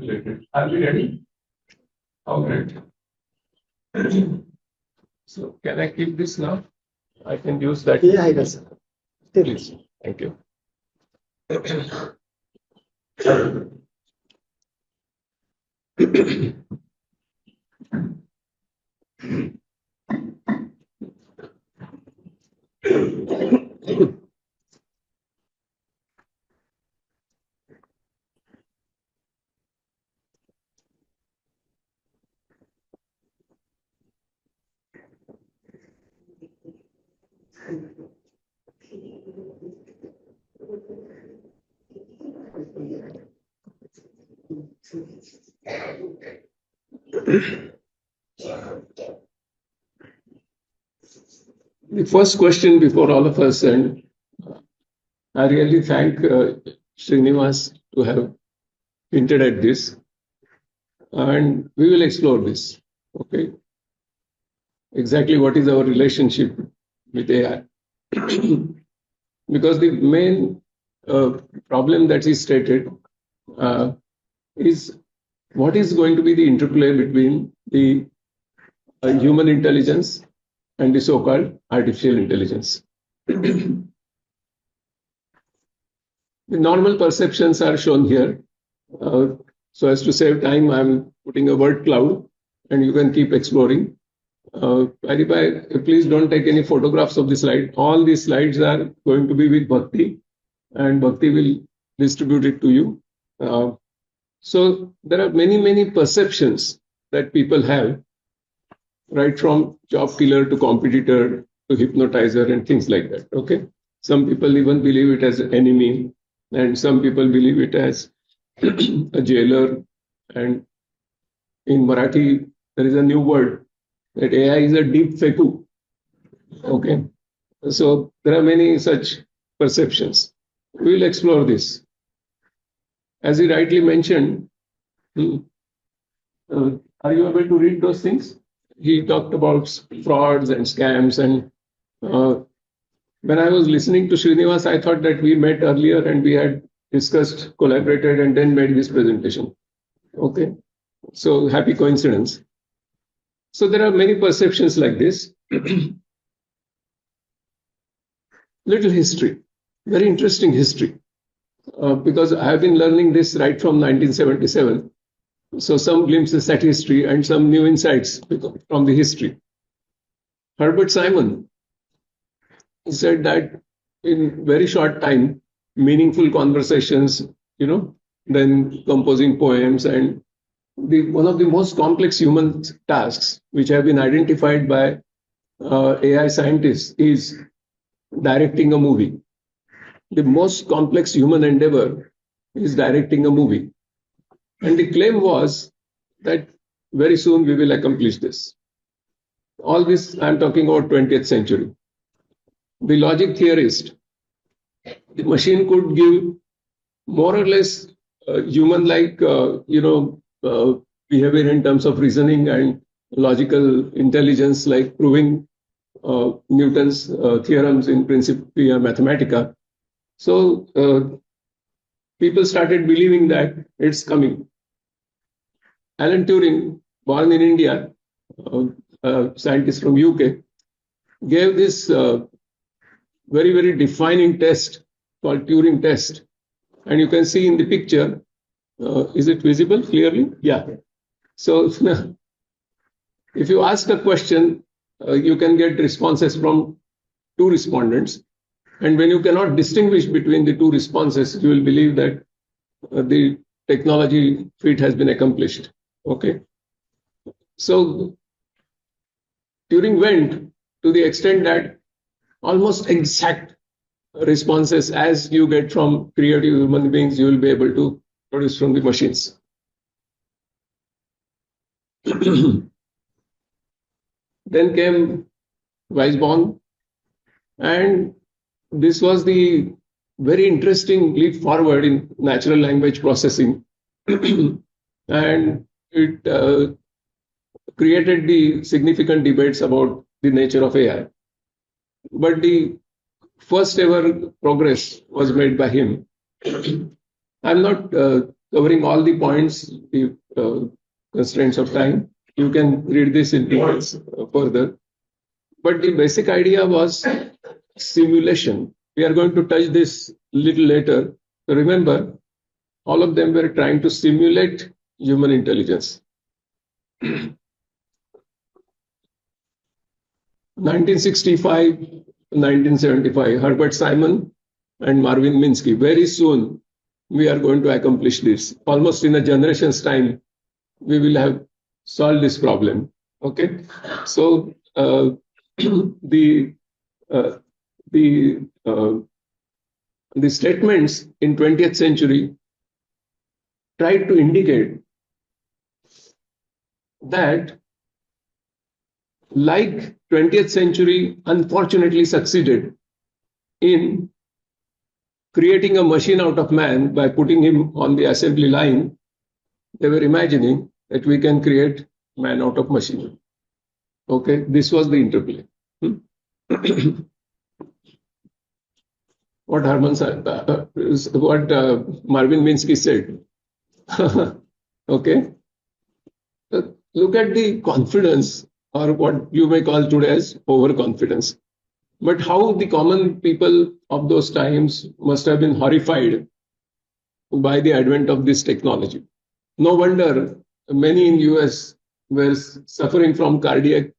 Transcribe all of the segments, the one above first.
calculated. Are we ready? Oh, great. So can I keep this now? I can use that. Yeah, yes. Please. Thank you. The first question before all of us, and I really thank Srinivas to have hinted at this, and we will explore this. Okay, exactly what is our relationship with AI? Because the main problem that is stated is what is going to be the interplay between the human intelligence and the so-called artificial intelligence. The normal perceptions are shown here. So as to save time, I'm putting a word cloud, and you can keep exploring. Please don't take any photographs of the slide. All these slides are going to be with Bhakti, and Bhakti will distribute it to you. So there are many perceptions that people have, right from job killer to competitor to hypnotizer and things like that. Okay, some people even believe it as an enemy, and some people believe it as a jailer. And in Marathi, there is a new word that AI is a deep fake. Okay, so there are many such perceptions. We will explore this. As he rightly mentioned, are you able to read those things? He talked about frauds and scams, and when I was listening to Srinivas, I thought that we met earlier and we had discussed, collaborated, and then made this presentation. Okay, so happy coincidence. So there are many perceptions like this. Little history, very interesting history, because I have been learning this right from 1977. So some glimpses at history and some new insights from the history. Herbert Simon said that in very short time, meaningful conversations, then composing poems, and one of the most complex human tasks which have been identified by AI scientists is directing a movie. The most complex human endeavor is directing a movie. And the claim was that very soon we will accomplish this. All this, I'm talking about 20th century. The logic theorist, the machine could give more or less human-like, behavior in terms of reasoning and logical intelligence, like proving Newton's theorems in Principia Mathematica. So people started believing that it's coming. Alan Turing, born in India, a scientist from UK, gave this very defining test called Turing test. And you can see in the picture, is it visible clearly? Yeah. So if you ask a question, you can get responses from two respondents. And when you cannot distinguish between the two responses, you will believe that the technology feat has been accomplished. Okay. So Turing went to the extent that almost exact responses as you get from creative human beings, you will be able to produce from the machines. Then came Weisborn, and this was the very interesting leap forward in natural language processing. And it created the significant debates about the nature of AI. But the first ever progress was made by him. I'm not covering all the points, the constraints of time. You can read this in details further. But the basic idea was simulation. We are going to touch this little later. So remember, all of them were trying to simulate human intelligence. 1965, 1975, Herbert Simon and Marvin Minsky. Very soon, we are going to accomplish this. Almost in a generation's time, we will have solved this problem. Okay, so the statements in 20th century tried to indicate that, like 20th century unfortunately succeeded in creating a machine out of man by putting him on the assembly line, they were imagining that we can create man out of machine. Okay, this was the interplay. What Herman said, what Marvin Minsky said. Okay, look at the confidence, or what you may call today as overconfidence. But how the common people of those times must have been horrified by the advent of this technology. No wonder many in US were suffering from cardiac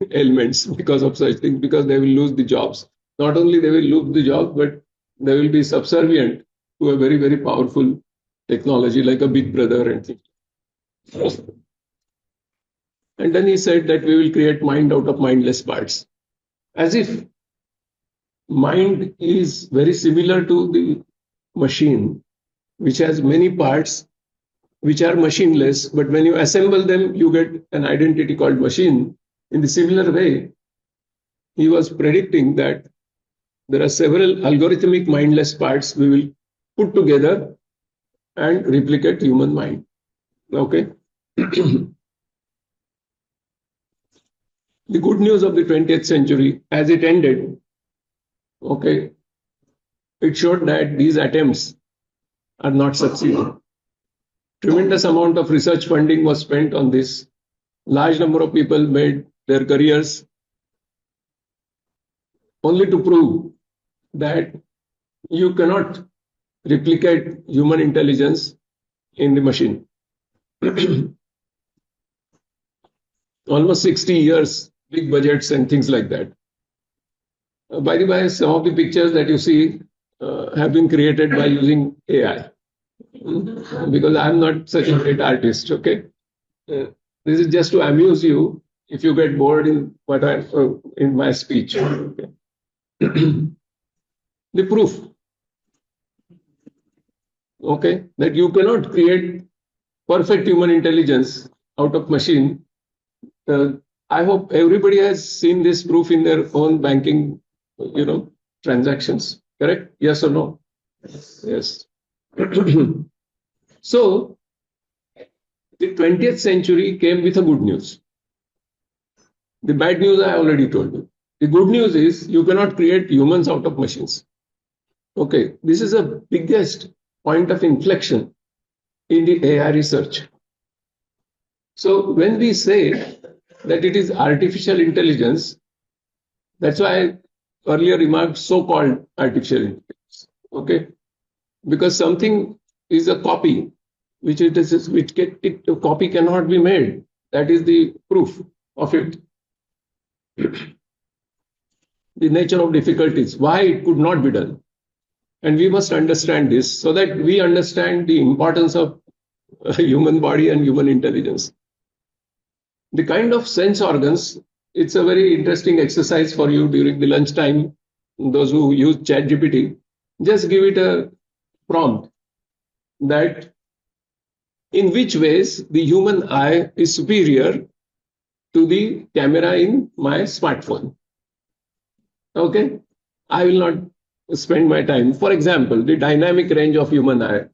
ailments because of such things, because they will lose the jobs. Not only they will lose the job, but they will be subservient to a very, very powerful technology like a big brother and things. And then he said that we will create mind out of mindless parts. As if mind is very similar to the machine, which has many parts which are machineless, but when you assemble them, you get an identity called machine. In the similar way, he was predicting that there are several algorithmic mindless parts we will put together and replicate human mind. Okay. The good news of the 20th century, as it ended, okay, it showed that these attempts are not succeeding. Tremendous amount of research funding was spent on this. Large number of people made their careers only to prove that you cannot replicate human intelligence in the machine. Almost 60 years, big budgets and things like that. By the way, some of the pictures that you see have been created by using AI. Because I'm not such a great artist, okay? This is just to amuse you if you get bored in what in my speech. Okay? The proof, okay, that you cannot create perfect human intelligence out of machine. I hope everybody has seen this proof in their own banking, transactions. Correct? Yes or no? Yes. So, the 20th century came with a good news. The bad news I already told you. The good news is you cannot create humans out of machines. Okay, this is the biggest point of inflection in the AI research. So when we say that it is artificial intelligence, that's why I earlier remarked so-called artificial intelligence. Okay, because something is a copy, which a copy cannot be made. That is the proof of it. The nature of difficulties, why it could not be done. And we must understand this so that we understand the importance of human body and human intelligence. The kind of sense organs, it's a very interesting exercise for you during the lunchtime. Those who use ChatGPT, just give it a prompt that in which ways the human eye is superior to the camera in my smartphone. Okay, I will not spend my time. For example, the dynamic range of human eye,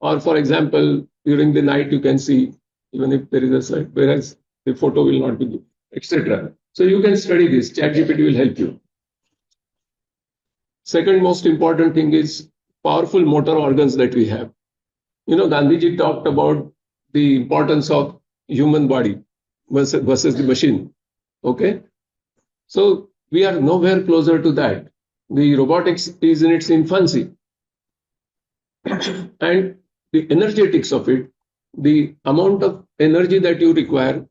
or for example, during the night you can see even if there is a slide, whereas the photo will not be good, etc. So you can study this. ChatGPT will help you. Second most important thing is powerful motor organs that we have. Gandhiji talked about the importance of human body versus the machine. Okay. So we are nowhere closer to that. The robotics is in its infancy. And the energetics of it, the amount of energy that you require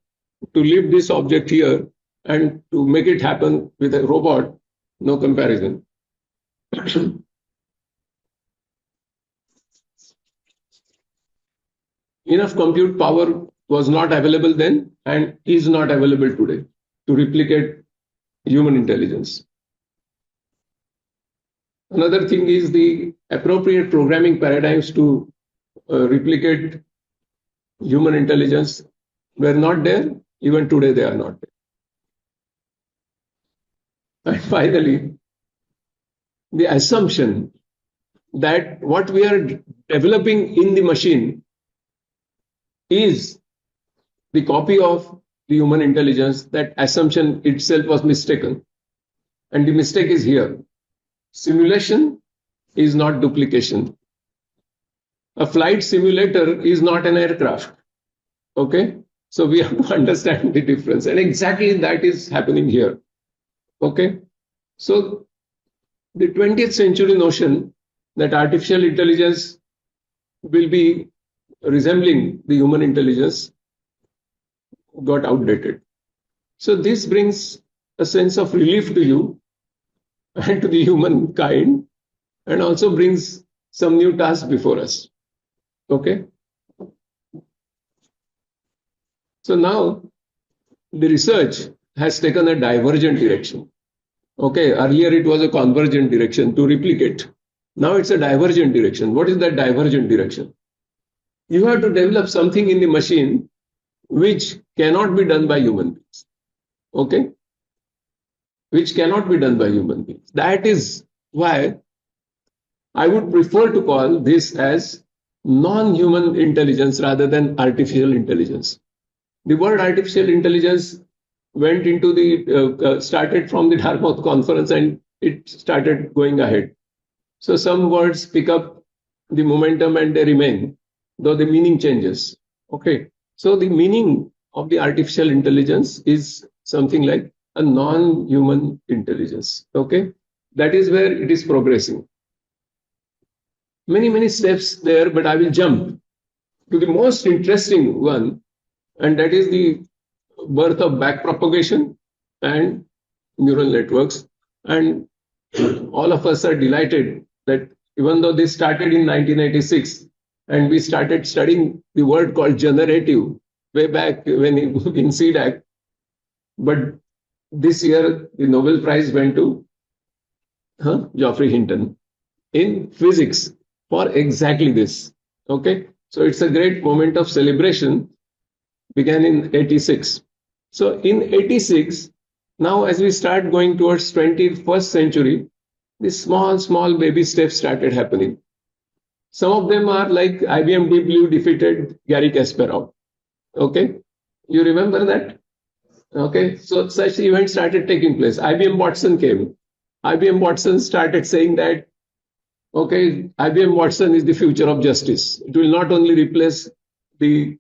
to lift this object here and to make it happen with a robot, no comparison. Enough compute power was not available then and is not available today to replicate human intelligence. Another thing is the appropriate programming paradigms to replicate human intelligence were not there. Even today, they are not there. And finally, the assumption that what we are developing in the machine is the copy of the human intelligence, that assumption itself was mistaken. And the mistake is here. Simulation is not duplication. A flight simulator is not an aircraft. Okay? So we have to understand the difference. And exactly that is happening here. Okay? So the 20th century notion that artificial intelligence will be resembling the human intelligence got outdated. So this brings a sense of relief to you and to the humankind, and also brings some new tasks before us. Okay. So now the research has taken a divergent direction. Okay. Earlier it was a convergent direction to replicate. Now it's a divergent direction. What is that divergent direction? You have to develop something in the machine which cannot be done by human beings. Okay. Which cannot be done by human beings. That is why I would prefer to call this as non-human intelligence rather than artificial intelligence. The word artificial intelligence went into the, started from the Dartmouth conference and it started going ahead. So some words pick up the momentum and they remain, though the meaning changes. Okay. So the meaning of the artificial intelligence is something like a non-human intelligence. Okay. That is where it is progressing. Many steps there, but I will jump to the most interesting one, and that is the birth of backpropagation and neural networks. And all of us are delighted that even though this started in 1986, and we started studying the word called generative way back when in CDAC, but this year the Nobel Prize went to Geoffrey Hinton in physics for exactly this. Okay, so it's a great moment of celebration. Began in 86. So in 86, now as we start going towards 21st century, these small baby steps started happening. Some of them are like IBM Deep Blue defeated Gary Kasparov. Okay, you remember that? Okay, so such events started taking place. IBM Watson came. IBM Watson started saying that, okay, IBM Watson is the future of justice. It will not only replace the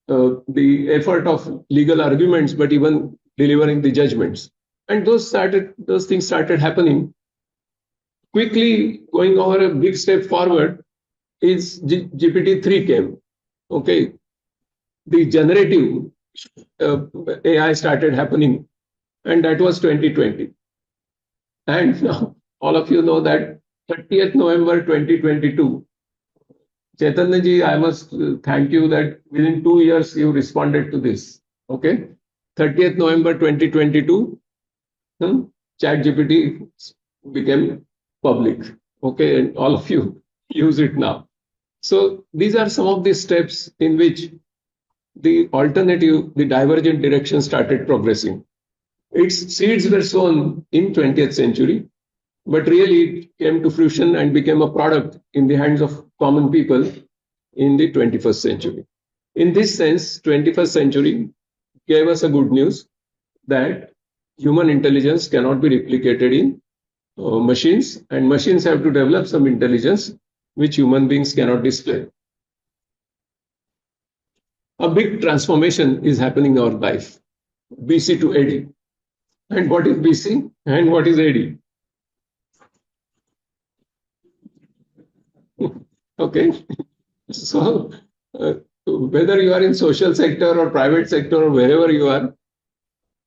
effort of legal arguments, but even delivering the judgments. And those things started happening. Quickly going over a big step forward is GPT-3 came. Okay, the generative AI started happening, and that was 2020. And now all of you know that 30th November 2022, Chaitanya ji, I must thank you that within 2 years you responded to this. Okay, 30th November 2022, ChatGPT became public. Okay, and all of you use it now. So these are some of the steps in which the alternative, the divergent direction started progressing. Its seeds were sown in 20th century, but really it came to fruition and became a product in the hands of common people in the 21st century. In this sense, 21st century gave us a good news that human intelligence cannot be replicated in machines, and machines have to develop some intelligence which human beings cannot display. a big transformation is happening in our life, BC to AD. And what is BC and what is AD? Okay, so whether you are in social sector or private sector or wherever you are,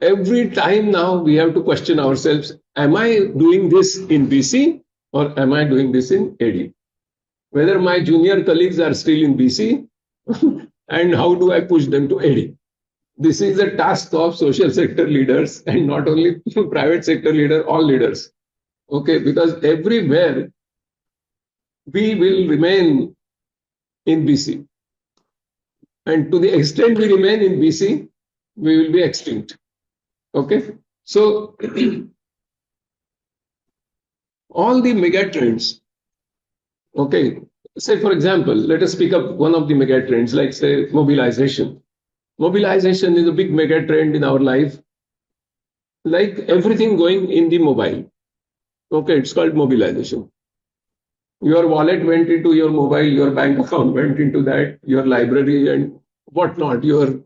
every time now we have to question ourselves, am I doing this in BC or am I doing this in AD? Whether my junior colleagues are still in BC and how do I push them to AD? This is a task of social sector leaders and not only private sector leader, all leaders. Okay, because everywhere we will remain in BC. And to the extent we remain in BC, we will be extinct. Okay, so all the mega trends. Okay, say for example, let us pick up one of the mega trends, like say mobilization. Mobilization is a big mega trend in our life, like everything going in the mobile. Okay, it's called mobilization. Your wallet went into your mobile, your bank account went into that, your library and whatnot, your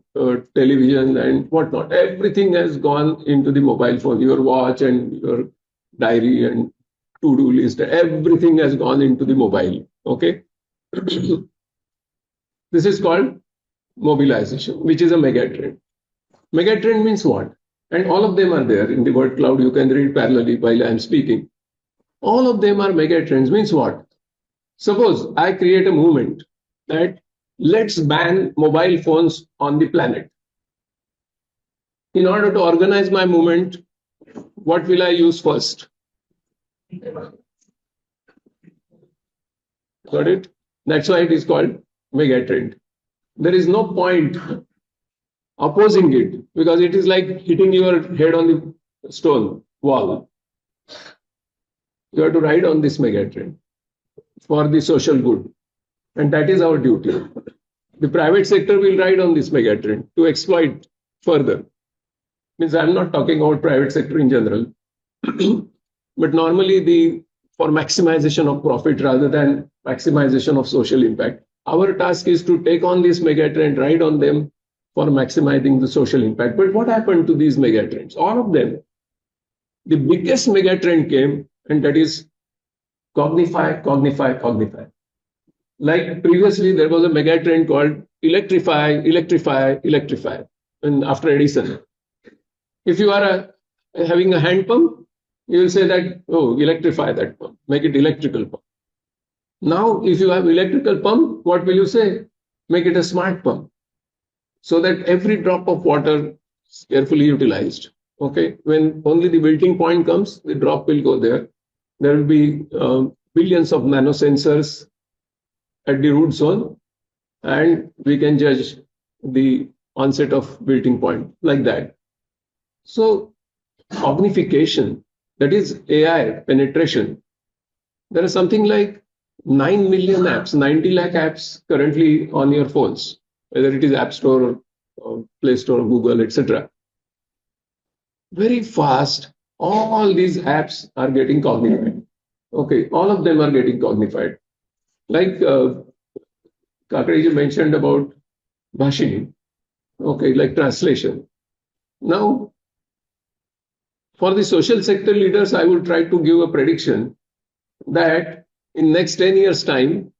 television and whatnot. Everything has gone into the mobile phone, your watch and your diary and to-do list. Everything has gone into the mobile. Okay. This is called mobilization, which is a megatrend. Megatrend means what? And all of them are there in the word cloud. You can read parallelly while I am speaking. All of them are megatrends. Means what? Suppose I create a movement that let's ban mobile phones on the planet. In order to organize my movement, what will I use first? Got it? That's why it is called megatrend. There is no point opposing it because it is like hitting your head on the stone wall. You have to ride on this megatrend for the social good. And that is our duty. The private sector will ride on this megatrend to exploit further. Means I'm not talking about private sector in general, but normally for maximization of profit rather than maximization of social impact. Our task is to take on this megatrend, ride on them for maximizing the social impact. But what happened to these megatrends? All of them. The biggest megatrend came, and that is cognify, cognify, cognify. Like previously, there was a megatrend called electrify, electrify, electrify. And after Edison, if you are having a hand pump, you will say that, oh, electrify that pump, make it electrical pump. Now, if you have electrical pump, what will you say? Make it a smart pump, so that every drop of water is carefully utilized. Okay, when only the wilting point comes, the drop will go there. There will be billions of nanosensors at the root zone, and we can judge the onset of wilting point like that. So, cognification, that is AI penetration. There are something like 9 million apps, 90 lakh apps currently on your phones, whether it is App Store or Play Store, Google, etc. Very fast, all these apps are getting cognified. Okay, all of them are getting cognified. Like Kakariji mentioned about Bhashini, okay, like translation. Now, for the social sector leaders, I will try to give a prediction that in next 10 years' time,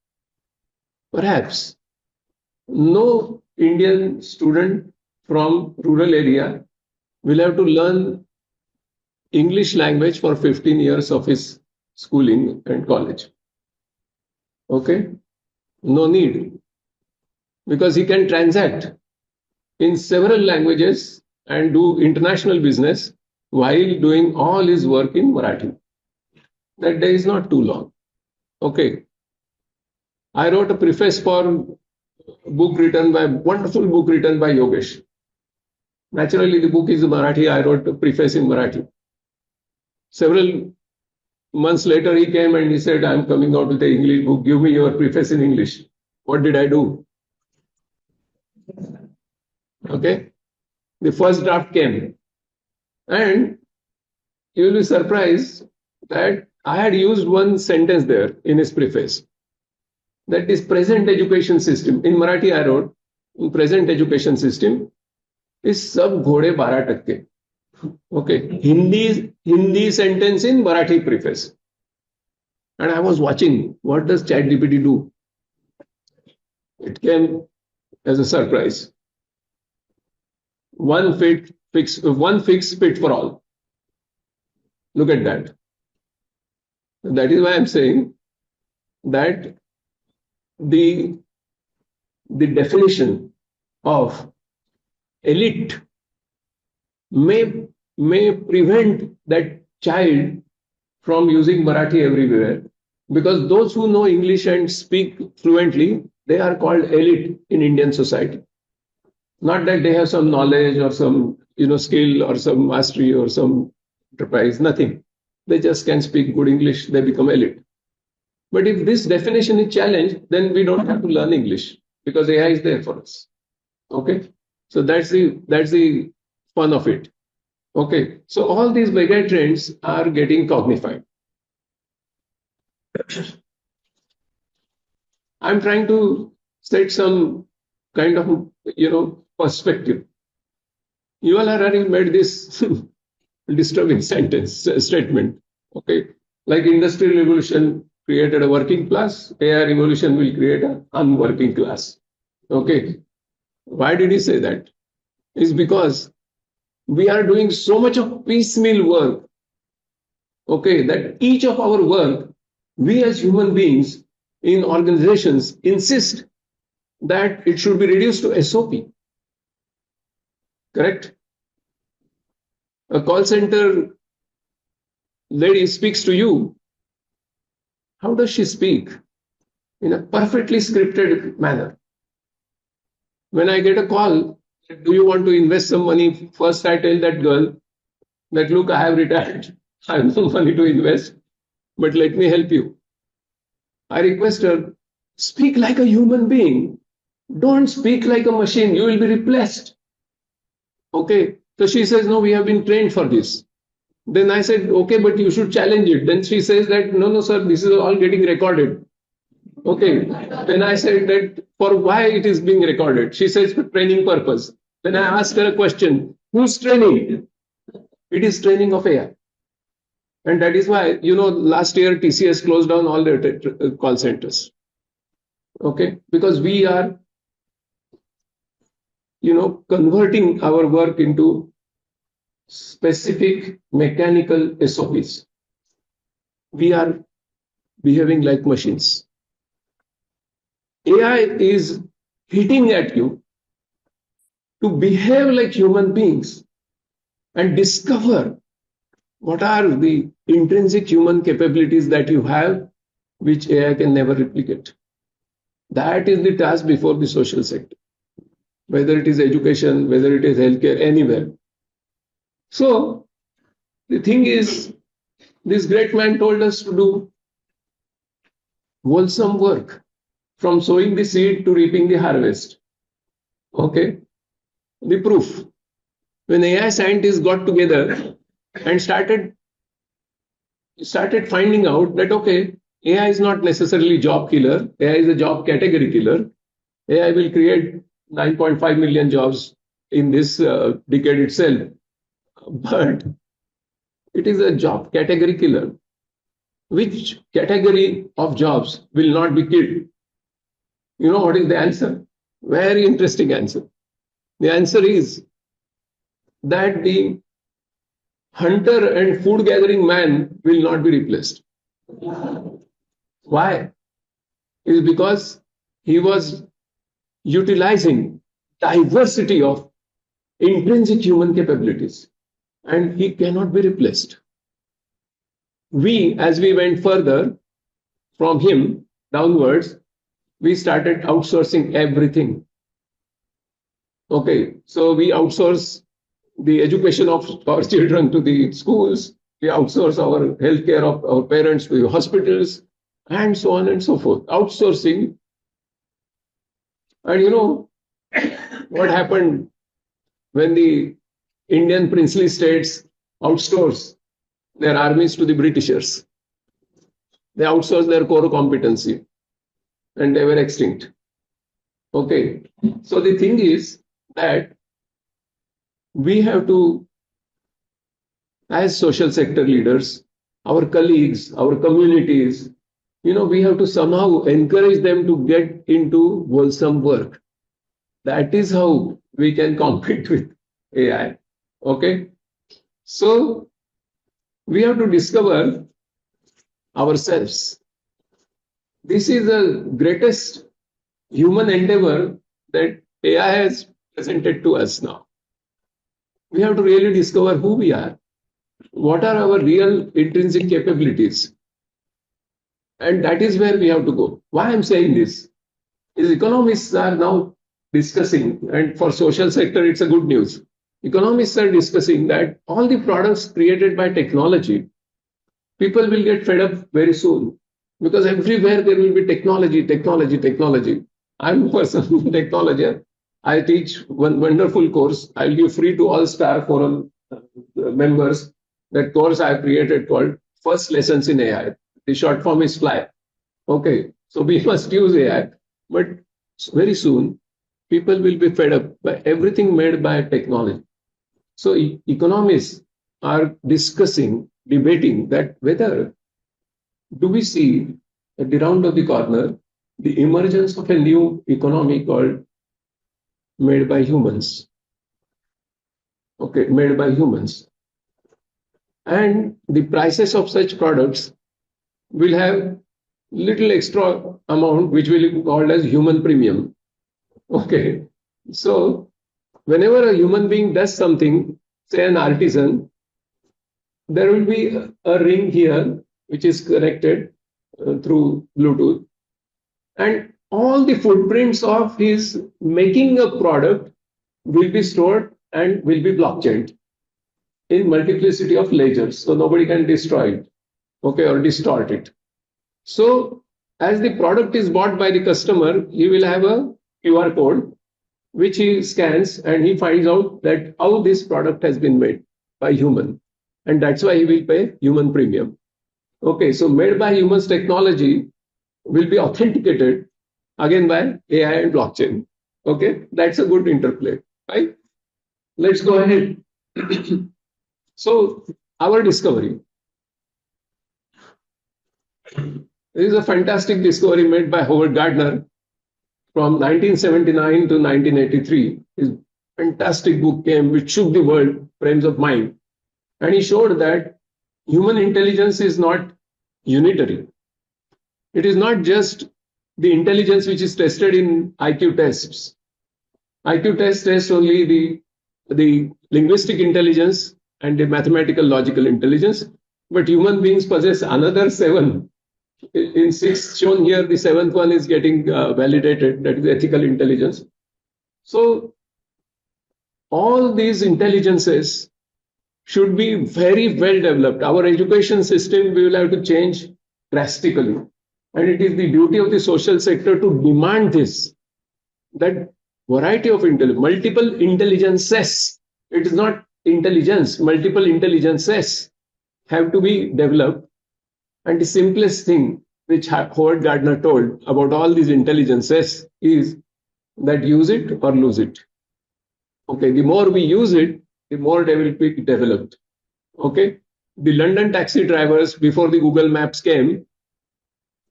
perhaps no Indian student from rural area will have to learn English language for 15 years of his schooling and college. Okay? No need. Because he can transact in several languages and do international business while doing all his work in Marathi. That day is not too long. Okay. I wrote a preface for wonderful book written by Yogesh. Naturally, the book is Marathi. I wrote a preface in Marathi. Several months later, he came and he said, I'm coming out with an English book. Give me your preface in English. What did I do? Okay. The first draft came. And you will be surprised that I had used one sentence there in his preface. That is present education system. In Marathi, I wrote, in present education system is sab घोड़े 12%. Okay, Hindi sentence in Marathi preface. And I was watching, what does ChatGPT do? It came as a surprise. One fix fit for all. Look at that. That is why I'm saying that the definition of elite may prevent that child from using Marathi everywhere, because those who know English and speak fluently, they are called elite in Indian society. Not that they have some knowledge or some skill or some mastery or some enterprise, nothing. They just can speak good English, they become elite. But if this definition is challenged, then we don't have to learn English because AI is there for us. Okay, so that's the fun of it. Okay, so all these mega trends are getting cognified. I'm trying to set some kind of perspective. Yuval Harari made this disturbing statement. Okay, like industrial revolution created a working class, AI revolution will create an unworking class. Okay, why did he say that? It's because we are doing so much of piecemeal work, okay, that each of our work, we as human beings in organizations insist that it should be reduced to SOP. Correct? A call center lady speaks to you. How does she speak? In a perfectly scripted manner. When I get a call, do you want to invest some money? First, I tell that girl that, look, I have retired. I have no money to invest, but let me help you. I request her, speak like a human being. Don't speak like a machine. You will be replaced. Okay. So she says, no, we have been trained for this. Then I said, okay, but you should challenge it. Then she says that, no, sir, this is all getting recorded. Okay. Then I said that for why it is being recorded. She says for training purpose. Then I asked her a question. Who's training? It is training of AI. And that is why, last year TCS closed down all their call centers. Okay. Because we are, converting our work into specific mechanical SOPs. We are behaving like machines. AI is hitting at you to behave like human beings and discover what are the intrinsic human capabilities that you have, which AI can never replicate. That is the task before the social sector, whether it is education, whether it is healthcare, anywhere. So the thing is, this great man told us to do wholesome work, from sowing the seed to reaping the harvest. Okay. The proof. When AI scientists got together and started finding out that, okay, AI is not necessarily job killer. AI is a job category killer. AI will create 9.5 million jobs in this decade itself. But it is a job category killer. Which category of jobs will not be killed? You know what is the answer? Very interesting answer. The answer is that the hunter and food gathering man will not be replaced. Why? It is because he was utilizing diversity of intrinsic human capabilities, and he cannot be replaced. We, as we went further from him downwards, we started outsourcing everything. Okay, so we outsource the education of our children to the schools, we outsource our healthcare of our parents to the hospitals, and so on and so forth. Outsourcing. And you know what happened when the Indian princely states outsourced their armies to the Britishers? They outsourced their core competency and they were extinct. Okay. So the thing is that we have to, as social sector leaders, our colleagues, our communities, we have to somehow encourage them to get into wholesome work. That is how we can compete with AI. Okay. So we have to discover ourselves. This is the greatest human endeavor that AI has presented to us now. We have to really discover who we are. What are our real intrinsic capabilities? And that is where we have to go. Why I'm saying this is economists are now discussing, and for social sector, it's a good news. Economists are discussing that all the products created by technology, people will get fed up very soon because everywhere there will be technology, technology, technology. I'm a person technology. I teach one wonderful course. I'll give free to all Star Forum members. That course I have created called First Lessons in AI. The short form is FLY. Okay, so we must use AI, but very soon people will be fed up by everything made by technology. So economists are discussing, debating that whether do we see at the round of the corner the emergence of a new economy called made by humans. Okay, made by humans. And the prices of such products will have little extra amount which will be called as human premium. Okay. So whenever a human being does something, say an artisan, there will be a ring here which is connected through Bluetooth, and all the footprints of his making a product will be stored and will be blockchained in multiplicity of ledgers, so nobody can destroy it, okay, or distort it. So as the product is bought by the customer, he will have a QR code which he scans, and he finds out that how this product has been made by human, and that's why he will pay human premium. Okay, so made by humans technology will be authenticated again by AI and blockchain. Okay, that's a good interplay, right? Let's go ahead. So our discovery. This is a fantastic discovery made by Howard Gardner from 1979 to 1983. His fantastic book came which shook the world, Frames of Mind. And he showed that human intelligence is not unitary. It is not just the intelligence which is tested in IQ tests. IQ tests only the linguistic intelligence and the mathematical logical intelligence, but human beings possess another 7. In 6 shown here, the 7th one is getting validated, that is ethical intelligence. So all these intelligences should be very well developed. Our education system, we will have to change drastically. And it is the duty of the social sector to demand this, that variety of intelligence, multiple intelligences, it is not intelligence, multiple intelligences have to be developed. And the simplest thing which Howard Gardner told about all these intelligences is that use it or lose it. Okay, the more we use it, the more they will be developed. Okay, the London taxi drivers before the Google Maps came,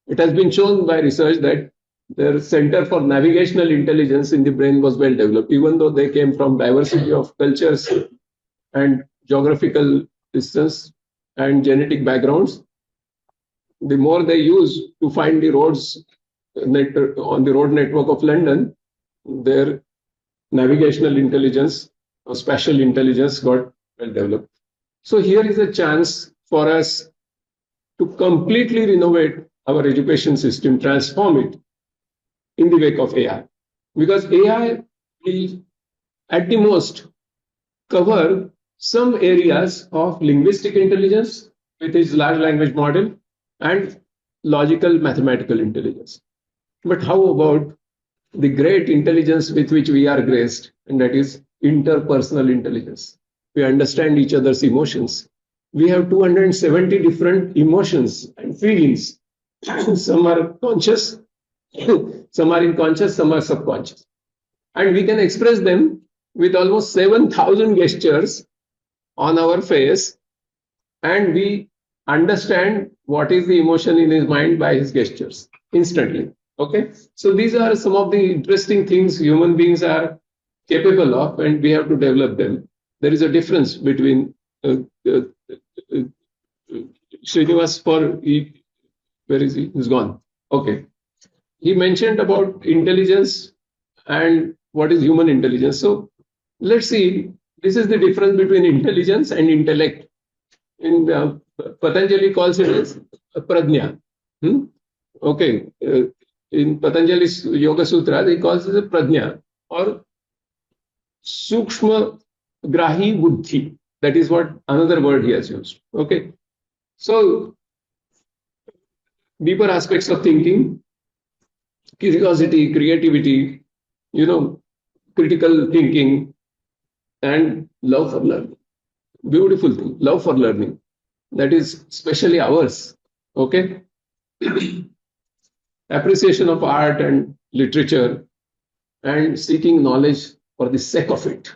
it has been shown by research that their center for navigational intelligence in the brain was well developed, even though they came from diversity of cultures and geographical distance and genetic backgrounds. The more they use to find the roads on the road network of London, their navigational intelligence or spatial intelligence got well developed. So here is a chance for us to completely renovate our education system, transform it in the wake of AI. Because AI will at the most cover some areas of linguistic intelligence with its large language model and logical mathematical intelligence. But how about the great intelligence with which we are graced, and that is interpersonal intelligence? We understand each other's emotions. We have 270 different emotions and feelings. Some are conscious, some are in conscious, some are subconscious. And we can express them with almost 7,000 gestures on our face, and we understand what is the emotion in his mind by his gestures instantly. Okay, so these are some of the interesting things human beings are capable of, and we have to develop them. There is a difference between Srinivas where is he? He's gone. Okay, he mentioned about intelligence and what is human intelligence. So let's see. This is the difference between intelligence and intellect. In Patanjali calls it as pradnya. Okay. In Patanjali's Yoga Sutra, he calls it a pradnya or sukshma grahi buddhi. That is what another word he has used. Okay. So deeper aspects of thinking, curiosity, creativity, critical thinking, and love for learning. Beautiful thing, love for learning. That is especially ours. Okay. Appreciation of art and literature and seeking knowledge for the sake of it.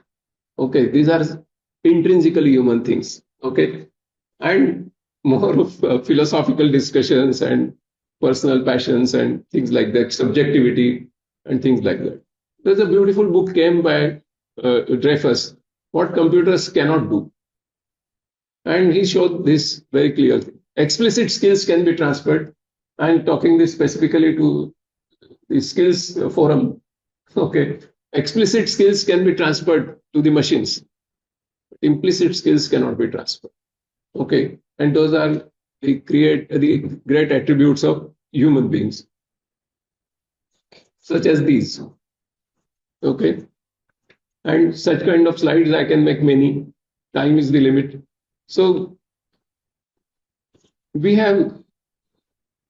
Okay. These are intrinsically human things. Okay. And more of philosophical discussions and personal passions and things like that, subjectivity and things like that. There's a beautiful book came by Dreyfus, What Computers Cannot Do. And he showed this very clearly. Explicit skills can be transferred. I'm talking this specifically to the skills forum. Okay. Explicit skills can be transferred to the machines. Implicit skills cannot be transferred. Okay. And those are the great attributes of human beings, such as these. Okay. And such kind of slides, I can make many. Time is the limit. So we have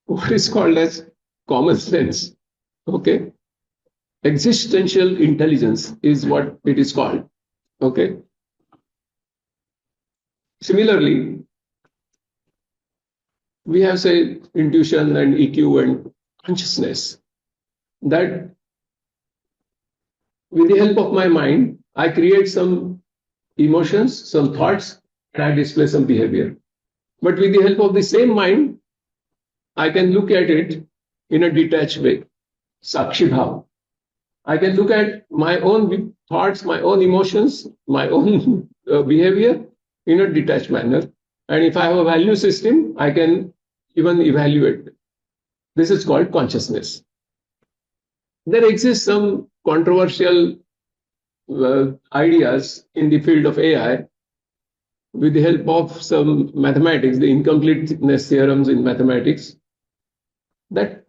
what is called as common sense. Okay. Existential intelligence is what it is called. Okay. Similarly, we have, say, intuition and EQ and consciousness, that with the help of my mind, I create some emotions, some thoughts, and I display some behavior. But with the help of the same mind, I can look at it in a detached way, Sakshi Bhav. I can look at my own thoughts, my own emotions, my own behavior in a detached manner. And if I have a value system, I can even evaluate. This is called consciousness. There exists some controversial ideas in the field of AI with the help of some mathematics, the incompleteness theorems in mathematics, that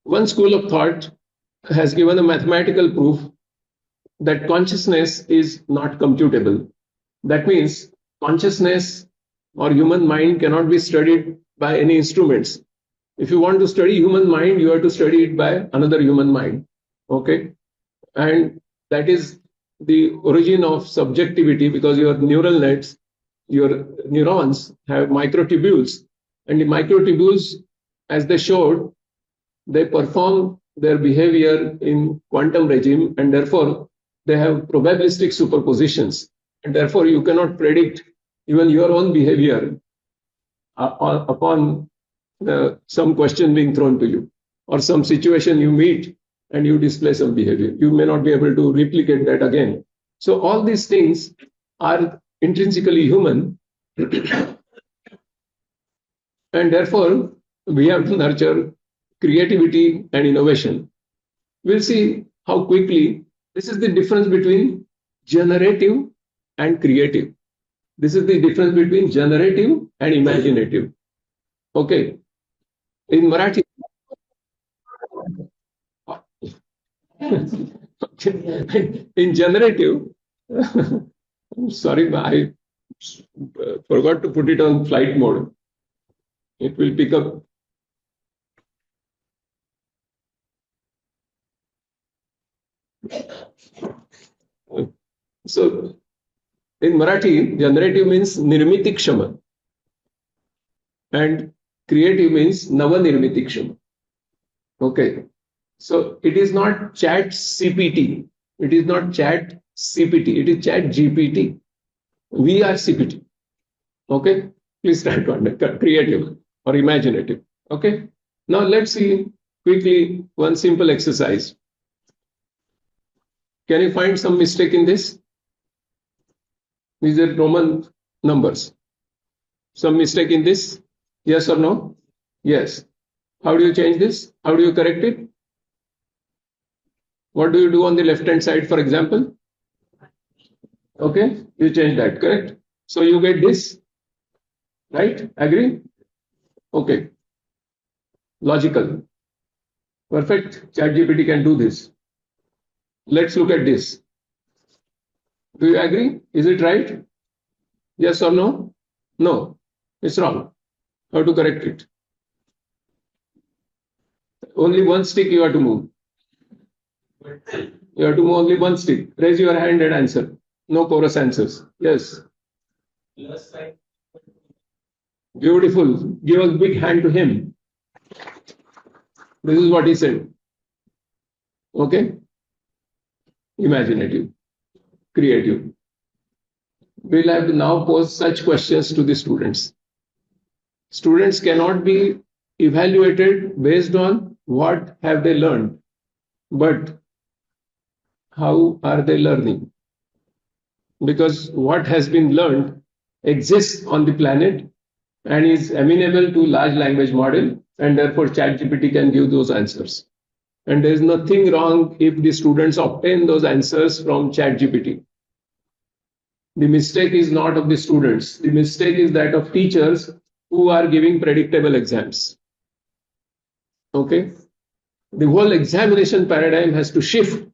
one school of thought has given a mathematical proof that consciousness is not computable. That means consciousness or human mind cannot be studied by any instruments. If you want to study human mind, you have to study it by another human mind. Okay. And that is the origin of subjectivity, because your neural nets, your neurons have microtubules, and the microtubules, as they showed, they perform their behavior in quantum regime, and therefore they have probabilistic superpositions, and therefore you cannot predict even your own behavior upon some question being thrown to you, or some situation you meet and you display some behavior. You may not be able to replicate that again. So all these things are intrinsically human, and therefore we have to nurture creativity and innovation. We'll see how quickly. This is the difference between generative and creative. This is the difference between generative and imaginative. Okay. In Marathi, in generative, sorry, I forgot to put it on flight mode. It will pick up. So in Marathi, generative means nirmiti kshama, and creative means nava nirmiti kshama. Okay. So it is not chat CPT. It is not chat CPT. It is chat GPT. We are CPT. Okay. Please try to understand creative or imaginative. Okay. Now let's see quickly one simple exercise. Can you find some mistake in this? These are Roman numbers. Some mistake in this? Yes or no? Yes. How do you change this? How do you correct it? What do you do on the left hand side, for example? Okay, you change that, correct? So you get this, right? Agree? Okay, logical. Perfect. ChatGPT can do this. Let's look at this. Do you agree? Is it right? Yes or no? No, it's wrong. How to correct it? Only one stick you have to move. You have to move only one stick. Raise your hand and answer. No chorus answers. Yes. Beautiful. Give a big hand to him. This is what he said. Okay? Imaginative, creative. We'll have to now pose such questions to the students. Students cannot be evaluated based on what have they learned, but how are they learning? Because what has been learned exists on the planet and is amenable to large language model, and therefore ChatGPT can give those answers. And there is nothing wrong if the students obtain those answers from ChatGPT. The mistake is not of the students. The mistake is that of teachers who are giving predictable exams. Okay? The whole examination paradigm has to shift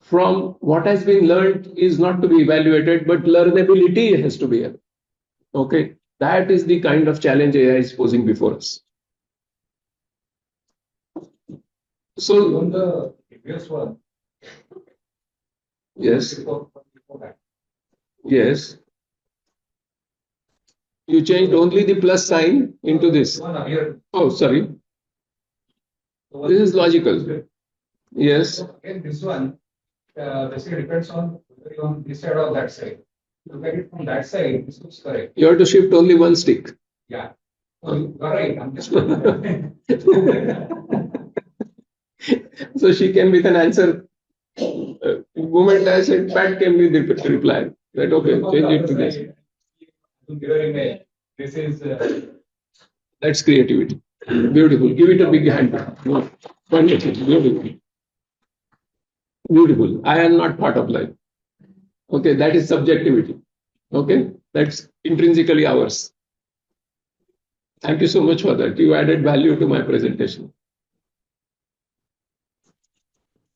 from what has been learned is not to be evaluated, but learnability has to be. Okay? That is the kind of challenge AI is posing before us. So, on the previous one. Yes. Yes. You changed only the plus sign into this. Oh, sorry. This is logical. Yes. Again, this one basically depends on whether you're on this side or that side. Look at it from that side, this looks correct. You have to shift only one stick. Yeah. You're right. I'm just So she came with an answer. Moment I said, Pat came with the reply. That okay, change it to this. This is. That's creativity. Beautiful. Give it a big hand. No. Wonderful. Beautiful. Beautiful. I am not part of life. Okay, that is subjectivity. Okay, that's intrinsically ours. Thank you so much for that. You added value to my presentation.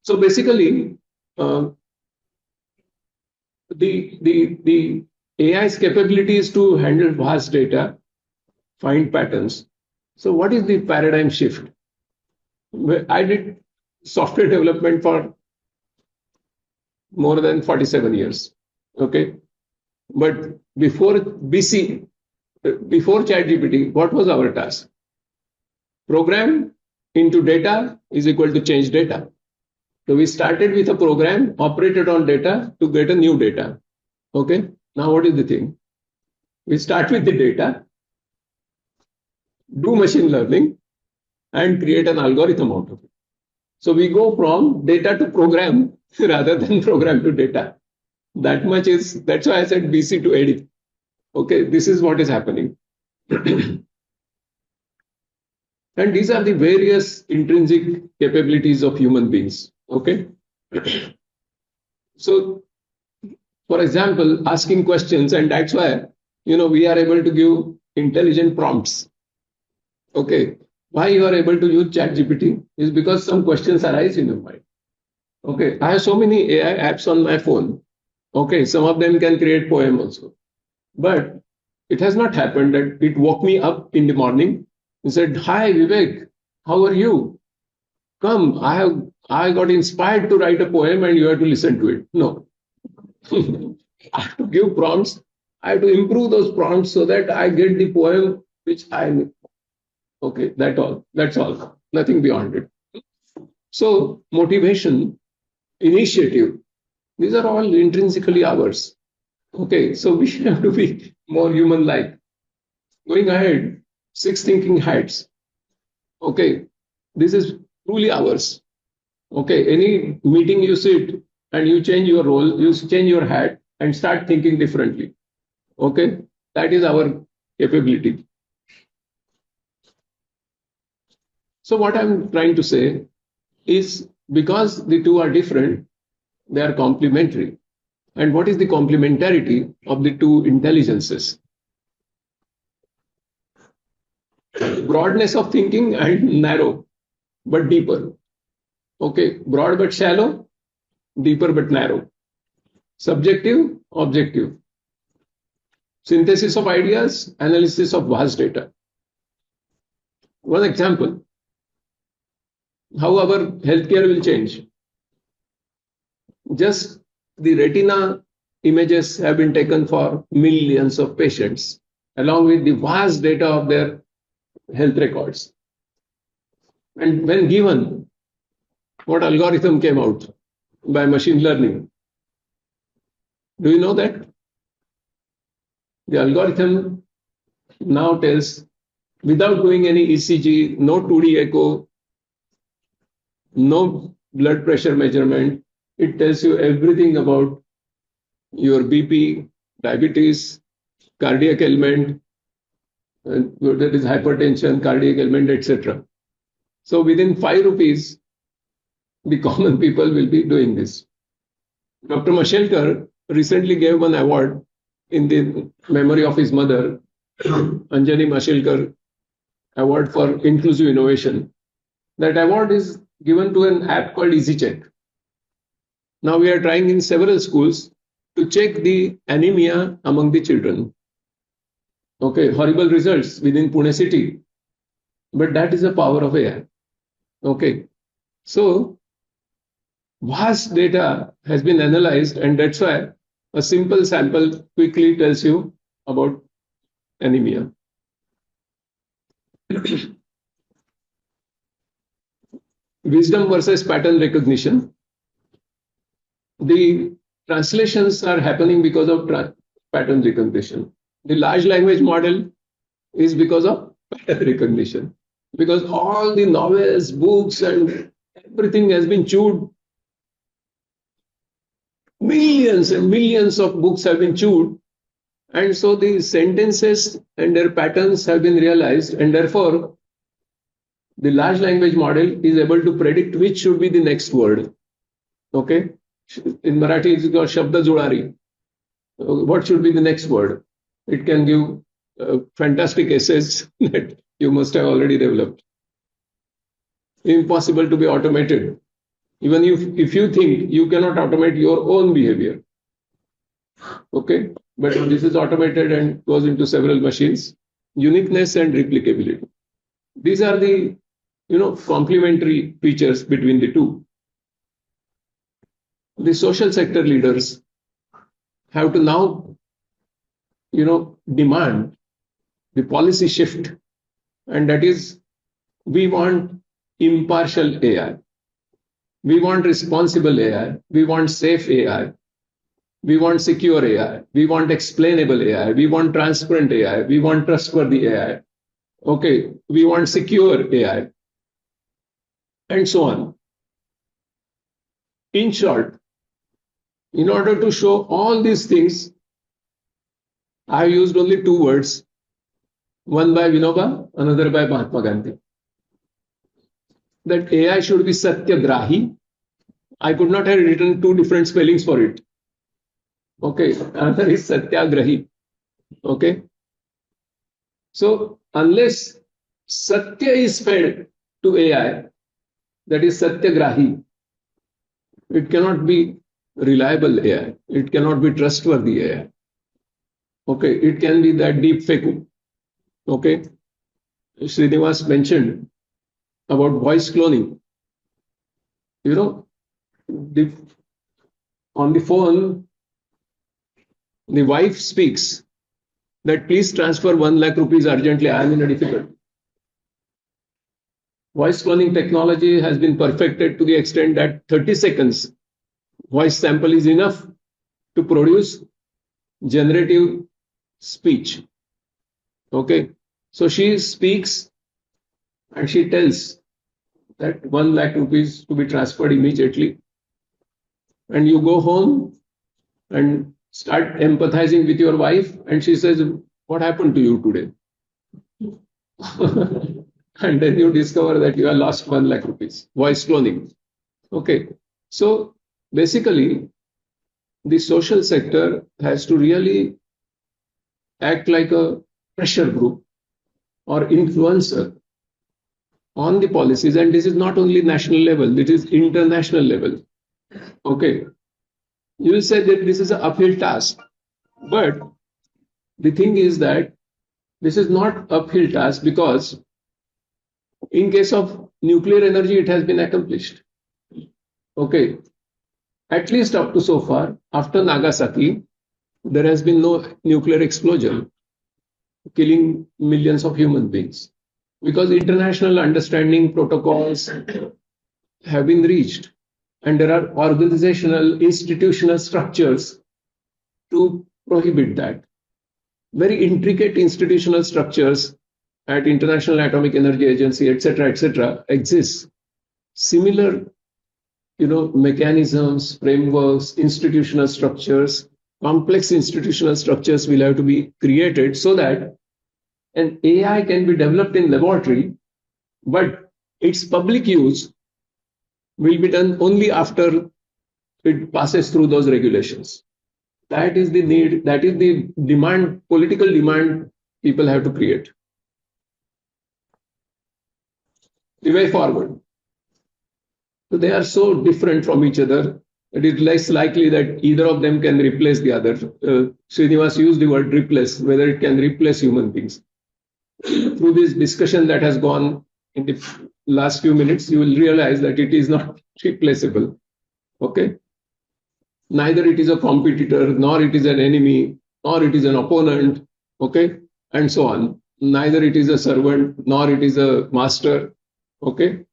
So basically, the AI's capability is to handle vast data, find patterns. So what is the paradigm shift? I did software development for more than 47 years. Okay. But before BC, before ChatGPT, what was our task? Program into data is equal to change data. So we started with a program, operated on data to get a new data. Okay. Now what is the thing? We start with the data, do machine learning, and create an algorithm out of it. So we go from data to program rather than program to data. That's why I said BC to AD. Okay, this is what is happening. And these are the various intrinsic capabilities of human beings. Okay. So, for example, asking questions, and that's why, we are able to give intelligent prompts. Okay. Why you are able to use ChatGPT is because some questions arise in your mind. Okay. I have so many AI apps on my phone. Okay. Some of them can create poem also. But it has not happened that it woke me up in the morning and said, "Hi, Vivek, how are you? Come, I got inspired to write a poem and you have to listen to it." No. I have to give prompts. I have to improve those prompts so that I get the poem which I need. Okay, that's all. Nothing beyond it. So motivation, initiative, these are all intrinsically ours. Okay, so we have to be more human-like. Going ahead, 6 thinking hats. Okay, this is truly ours. Okay, any meeting you sit and you change your role, you change your hat and start thinking differently. Okay, that is our capability. So what I'm trying to say is because the two are different, they are complementary. And what is the complementarity of the two intelligences? Broadness of thinking and narrow but deeper. Okay, broad but shallow, deeper but narrow. Subjective, objective. Synthesis of ideas, analysis of vast data. One example, how our healthcare will change. Just the retina images have been taken for millions of patients, along with the vast data of their health records. And when given, what algorithm came out by machine learning? Do you know that? The algorithm now tells, without doing any ECG, no 2D echo, no blood pressure measurement, it tells you everything about your BP, diabetes, cardiac ailment, that is hypertension, cardiac ailment, etc. So within 5 rupees, the common people will be doing this. Dr. Mashelkar recently gave one award in the memory of his mother, Anjani Mashelkar Award for Inclusive Innovation. That award is given to an app called EasyCheck. Now we are trying in several schools to check the anemia among the children. Okay, horrible results within Pune city, but that is the power of AI. Okay, so vast data has been analyzed, and that's why a simple sample quickly tells you about anemia. Wisdom versus pattern recognition. The translations are happening because of pattern recognition. The large language model is because of pattern recognition. Because all the novels, books, and everything has been chewed. Millions and millions of books have been chewed. And so the sentences and their patterns have been realized, and therefore the large language model is able to predict which should be the next word. Okay? In Marathi, it's called Shabda Julari. What should be the next word? It can give fantastic essays that you must have already developed. Impossible to be automated. Even if you think you cannot automate your own behavior. Okay? But this is automated and goes into several machines. Uniqueness and replicability. These are the complementary features between the two. The social sector leaders have to now demand the policy shift, and that is, we want impartial AI, we want responsible AI, we want safe AI, we want secure AI, we want explainable AI, we want transparent AI, we want trustworthy AI, okay, we want secure AI, and so on. In short, in order to show all these things, I have used only 2 words, one by Vinoba, another by Mahatma Gandhi. That AI should be Satyagrahi. I could not have written 2 different spellings for it. Okay, another is Satyagrahi. Okay. So unless Satya is fed to AI, that is Satyagrahi, it cannot be reliable AI. It cannot be trustworthy AI. Okay, it can be that deep fake. Okay, Srinivas mentioned about voice cloning. On the phone, the wife speaks that please transfer 1 lakh rupees urgently. I am in a difficulty. Voice cloning technology has been perfected to the extent that 30 seconds voice sample is enough to produce generative speech. Okay, so she speaks and she tells that 1 lakh rupees to be transferred immediately. And you go home and start empathizing with your wife, and she says, "What happened to you today?" And then you discover that you have lost 1 lakh rupees. Voice cloning. Okay, so basically, the social sector has to really act like a pressure group or influencer on the policies, and this is not only national level, this is international level. Okay, you will say that this is an uphill task, but the thing is that this is not uphill task because in case of nuclear energy, it has been accomplished. Okay, at least up to so far, after Nagasaki, there has been no nuclear explosion killing millions of human beings because international understanding protocols have been reached, and there are organizational, institutional structures to prohibit that. Very intricate institutional structures at International Atomic Energy Agency, etc., exists. Similar, mechanisms, frameworks, institutional structures, complex institutional structures will have to be created so that an AI can be developed in laboratory, but its public use will be done only after it passes through those regulations. That is the need, that is the demand, political demand people have to create. The way forward. So they are so different from each other, it is less likely that either of them can replace the other. Srinivas used the word replace, whether it can replace human beings. Through this discussion that has gone in the last few minutes, you will realize that it is not replaceable. Okay? Neither it is a competitor, nor it is an enemy, nor it is an opponent, okay? And so on. Neither it is a servant, nor it is a master, okay?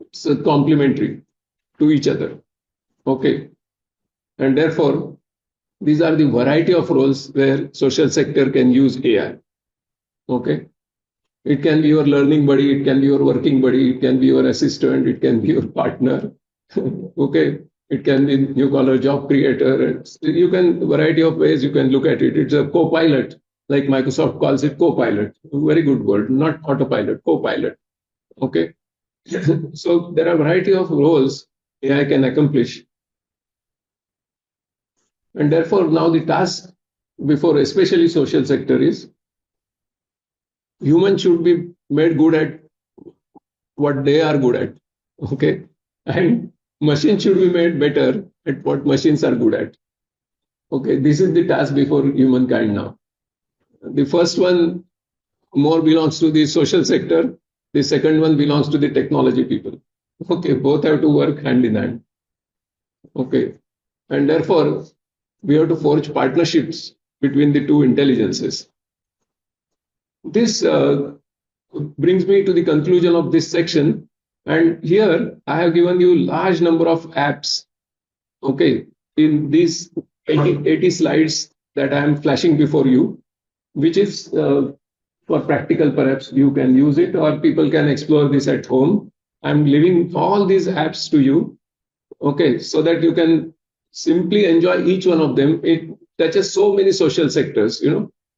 It's complementary to each other, okay? And therefore, these are the variety of roles where social sector can use AI, okay? It can be your learning buddy, it can be your working buddy, it can be your assistant, it can be your partner, okay? It can be new collar job creator. You can, variety of ways you can look at it. It's a co-pilot, like Microsoft calls it co-pilot. Very good word, not autopilot, co-pilot, okay? So there are a variety of roles AI can accomplish. And therefore now the task before especially social sector is humans should be made good at what they are good at, okay? And machines should be made better at what machines are good at. Okay, this is the task before humankind now. The first one more belongs to the social sector. The second one belongs to the technology people. Okay, both have to work hand in hand. Okay, and therefore we have to forge partnerships between the two intelligences. This brings me to the conclusion of this section. And here I have given you large number of apps, okay, in these 80 slides that I am flashing before you, which is for practical, perhaps you can use it or people can explore this at home. I'm leaving all these apps to you, okay, so that you can simply enjoy each one of them. It touches so many social sectors,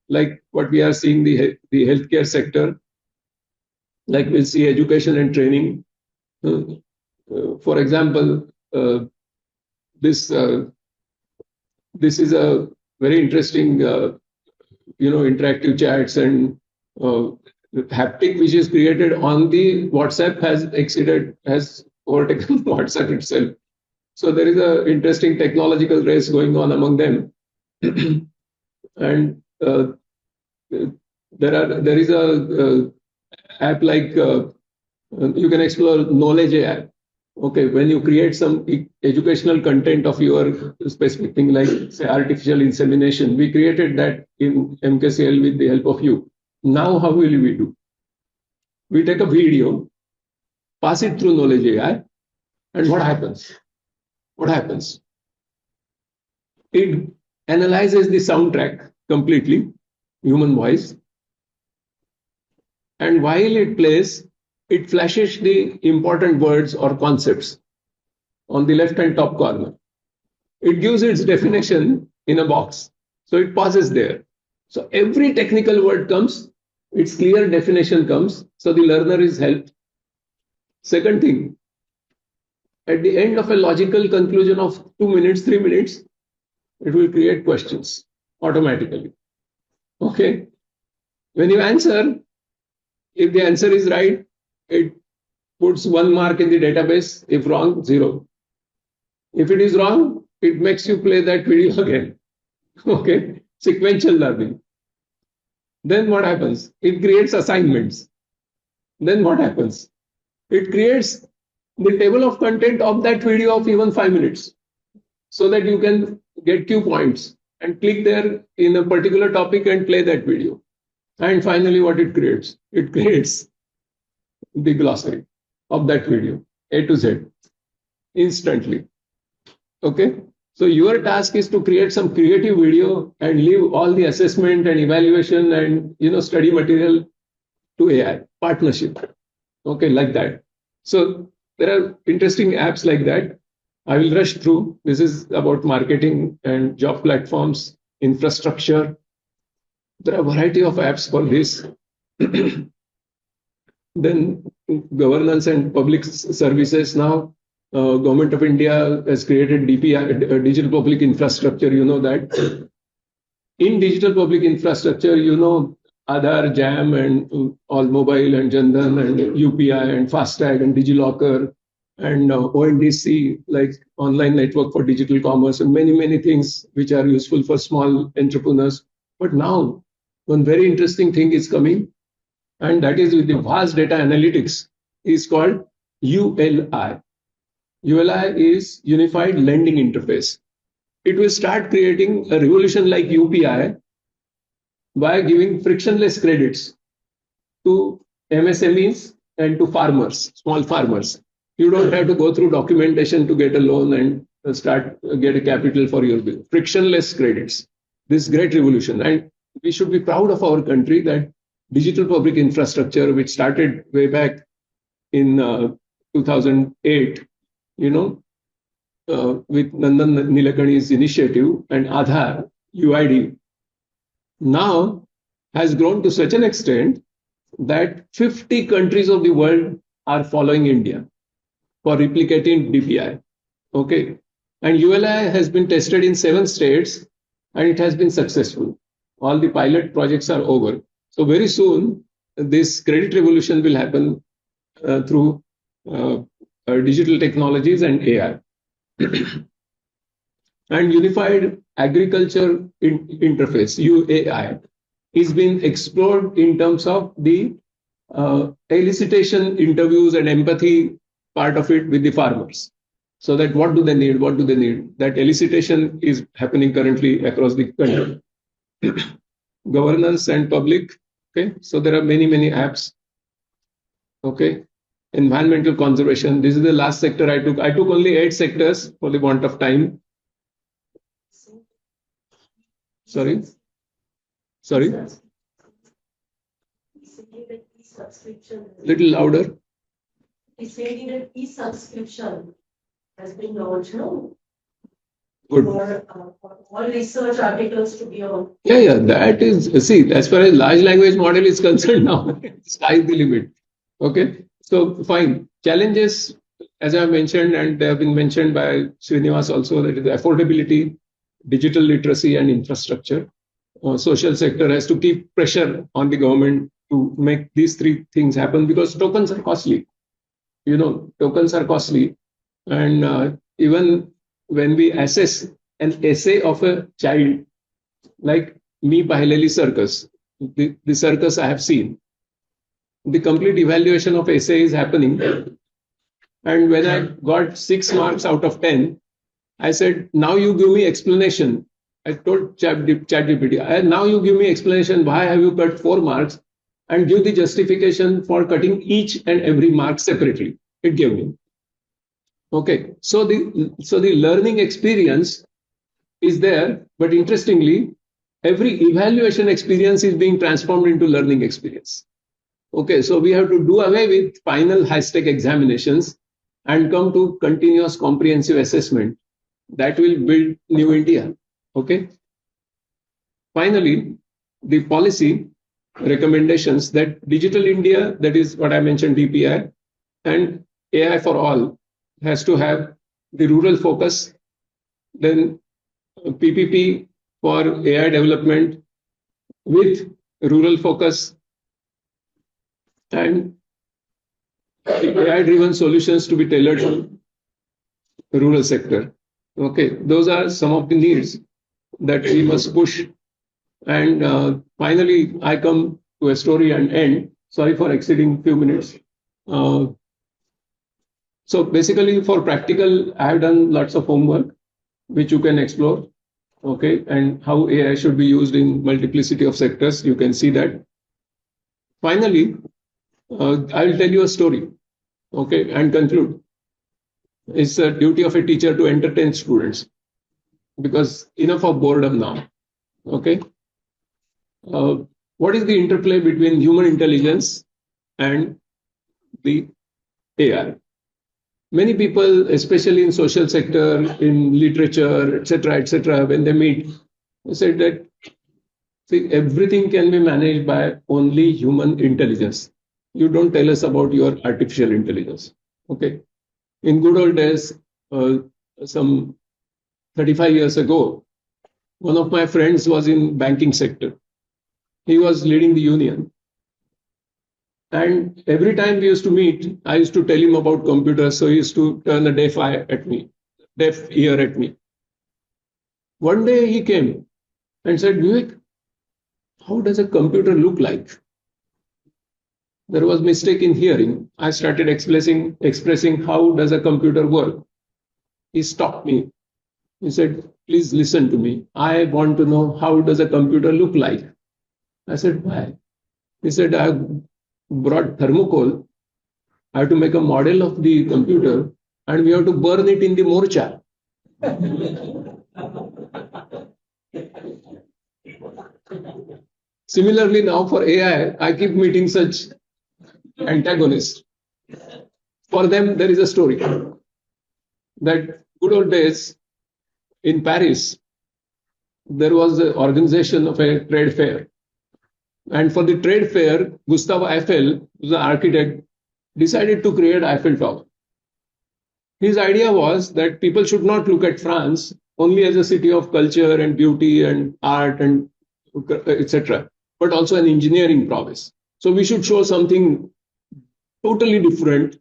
like what we are seeing, the healthcare sector, like we'll see education and training. For example, this is a very interesting, interactive chats and haptic, which is created on the WhatsApp, has overtaken WhatsApp itself. So there is a interesting technological race going on among them, and there is a app like. You can explore knowledge AI. Okay, when you create some educational content of your specific thing, like say artificial insemination, we created that in MKCL with the help of you. Now, how will we do? We take a video, pass it through Knowledge AI, and what happens? What happens? It analyzes the soundtrack completely, human voice, and while it plays, it flashes the important words or concepts on the left-hand top corner. It gives its definition in a box. So it pauses there. So every technical word comes, its clear definition comes, so the learner is helped. Second thing, at the end of a logical conclusion of 2 minutes, 3 minutes, it will create questions automatically. Okay. When you answer, if the answer is right, it puts 1 mark in the database. If wrong, 0. If it is wrong, it makes you play that video again. Okay. Sequential learning. Then what happens? It creates assignments. Then what happens? It creates the table of content of that video of even 5 minutes so that you can get cue points and click there in a particular topic and play that video. And finally, what it creates? It creates the glossary of that video, A to Z, instantly. Okay. So your task is to create some creative video and leave all the assessment and evaluation and study material to AI partnership. Okay, like that. So there are interesting apps like that. I will rush through. This is about marketing and job platforms, infrastructure. There are a variety of apps for this. Then governance and public services now. Government of India has created DPI, Digital Public Infrastructure, you know that. In digital public infrastructure, Aadhaar, JAM, and all mobile and Jandan and UPI and FASTag and DigiLocker and ONDC, like online network for digital commerce, and many, many things which are useful for small entrepreneurs. But now, one very interesting thing is coming, and that is with the vast data analytics, is called ULI. ULI is Unified Lending Interface. It will start creating a revolution like UPI by giving frictionless credits to MSMEs and to farmers, small farmers. You don't have to go through documentation to get a loan and get a capital for your bill. Frictionless credits. This great revolution. And we should be proud of our country that digital public infrastructure, which started way back in 2008, with Nandan Nilekani's initiative and Aadhaar, UID, now has grown to such an extent that 50 countries of the world are following India for replicating DPI. Okay. And ULI has been tested in 7 states and it has been successful. All the pilot projects are over. So very soon, this credit revolution will happen through digital technologies and AI. And Unified Agriculture Interface, UAI, is being explored in terms of the elicitation interviews and empathy part of it with the farmers. So that what do they need? What do they need? That elicitation is happening currently across the country. Governance and public. Okay. So there are many, many apps. Okay. Environmental conservation. This is the last sector I took. I took only 8 sectors for the want of time. Sorry. Little louder. He's saying that e-subscription has been launched, no? Good. For all research articles to be on. Yeah, that is, see, as far as large language model is concerned now, sky's the limit. Okay, so fine. Challenges, as I have mentioned, and they have been mentioned by Srinivas also, that is affordability, digital literacy, and infrastructure. Social sector has to keep pressure on the government to make these 3 things happen because tokens are costly. Tokens are costly. And even when we assess an essay of a child, like me Pahaleli circus, the circus I have seen, the complete evaluation of essay is happening. And when I got 6 marks out of 10, I said, now you give me explanation. I told ChatGPT, now you give me explanation, why have you got 4 marks and give the justification for cutting each and every mark separately. It gave me. Okay, so the learning experience is there, but interestingly, every evaluation experience is being transformed into learning experience. Okay, so we have to do away with final high-stake examinations and come to continuous comprehensive assessment that will build new India. Okay. Finally, the policy recommendations that Digital India, that is what I mentioned, DPI, and AI for all has to have the rural focus, then PPP for AI development with rural focus, and AI-driven solutions to be tailored to the rural sector. Okay, those are some of the needs that we must push. And finally, I come to a story and end. Sorry for exceeding a few minutes. So basically, for practical, I have done lots of homework, which you can explore. Okay, and how AI should be used in multiplicity of sectors. You can see that. Finally, I will tell you a story. Okay, and conclude. It's a duty of a teacher to entertain students, because enough of boredom now. Okay. What is the interplay between human intelligence and the AI? Many people, especially in social sector, in literature, etc., when they meet, they said that see, everything can be managed by only human intelligence. You don't tell us about your artificial intelligence. Okay. In good old days, some 35 years ago, one of my friends was in banking sector. He was leading the union. And every time we used to meet, I used to tell him about computers. So he used to turn a deaf ear at me. One day he came and said, Vivek, how does a computer look like? There was mistake in hearing. I started expressing how does a computer work. He stopped me. He said, please listen to me. I want to know how does a computer look like. I said, why? He said, I brought thermocol. I have to make a model of the computer and we have to burn it in the morcha. Similarly, now for AI, I keep meeting such antagonists. For them, there is a story that good old days in Paris, there was an organization of a trade fair. And for the trade fair, Gustave Eiffel, who's an architect, decided to create Eiffel Tower. His idea was that people should not look at France only as a city of culture and beauty and art and etc., but also an engineering prowess. So we should show something totally different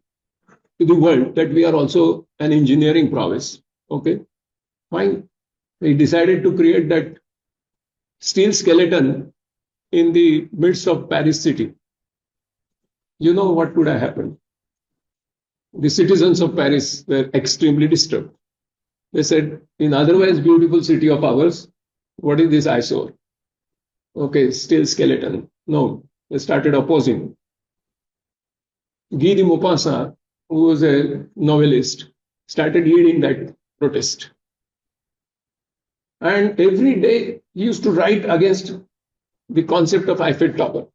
to the world, that we are also an engineering prowess. Okay, fine. He decided to create that steel skeleton in the midst of Paris city. You know what could have happened? The citizens of Paris were extremely disturbed. They said, in otherwise beautiful city of ours, what is this eyesore? Okay, steel skeleton. No, they started opposing. Guy de Maupassant, who was a novelist, started leading that protest. And every day he used to write against the concept of Eiffel Tower.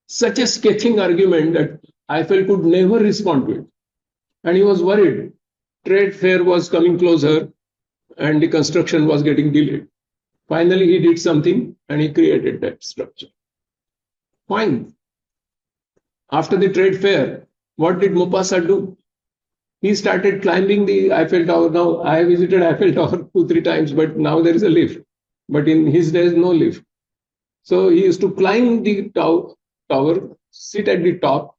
Such a scathing argument that Eiffel could never respond to it. And he was worried. Trade fair was coming closer and the construction was getting delayed. Finally, he did something and he created that structure. Fine. After the trade fair, what did Maupassant do? He started climbing the Eiffel Tower. Now, I visited Eiffel Tower 2-3 times, but now there is a lift. But in his days, no lift. So he used to climb the tower, sit at the top,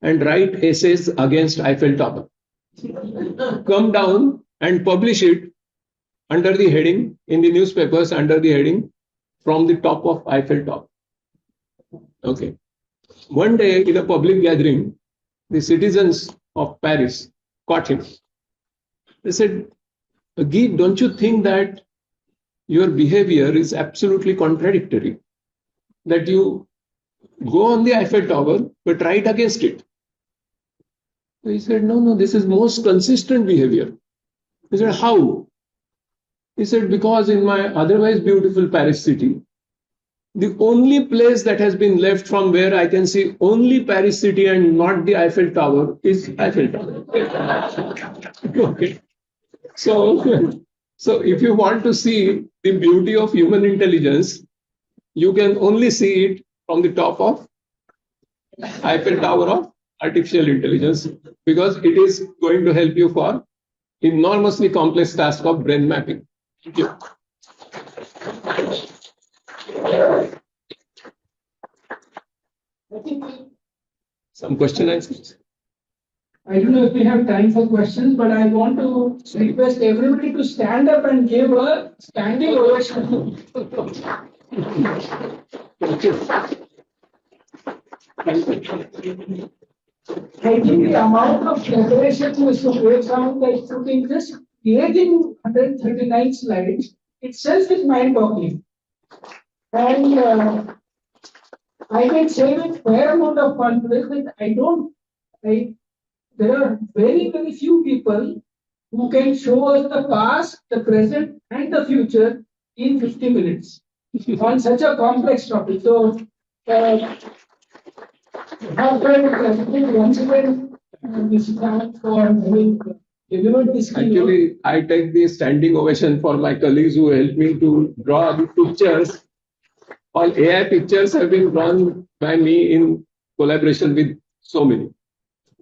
and write essays against Eiffel Tower. Come down and publish it under the heading, in the newspapers, under the heading, from the top of Eiffel Tower. Okay. One day in a public gathering, the citizens of Paris caught him. They said, Guy, don't you think that your behavior is absolutely contradictory? That you Go on the Eiffel Tower, but write against it. So he said, no, this is most consistent behavior. He said, how? He said, because in my otherwise beautiful Paris city, the only place that has been left from where I can see only Paris city and not the Eiffel Tower is Eiffel Tower. Okay. So if you want to see the beauty of human intelligence, you can only see it from the top of Eiffel Tower of artificial intelligence, because it is going to help you for enormously complex task of brain mapping. Thank you. I think Some question answers? I don't know if we have time for questions, but I want to request everybody to stand up and give a standing ovation. I think the amount of preparation Mr. Vivek Sawant has put in just creating 139 slides itself is mind-boggling. And I can say with fair amount of confidence that there are very, very few people who can show us the past, the present, and the future in 50 minutes on such a complex topic. So, once again, Mr. Sawant for having delivered this keynote. Actually, I take the standing ovation for my colleagues who helped me to draw the pictures. All AI pictures have been drawn by me in collaboration with so many.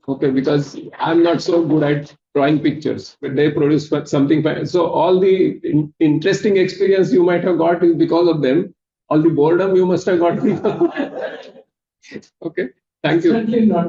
Okay, because I'm not so good at drawing pictures, but they produce something. So all the interesting experience you might have got is because of them. All the boredom you must have got. Okay, thank you. Certainly not.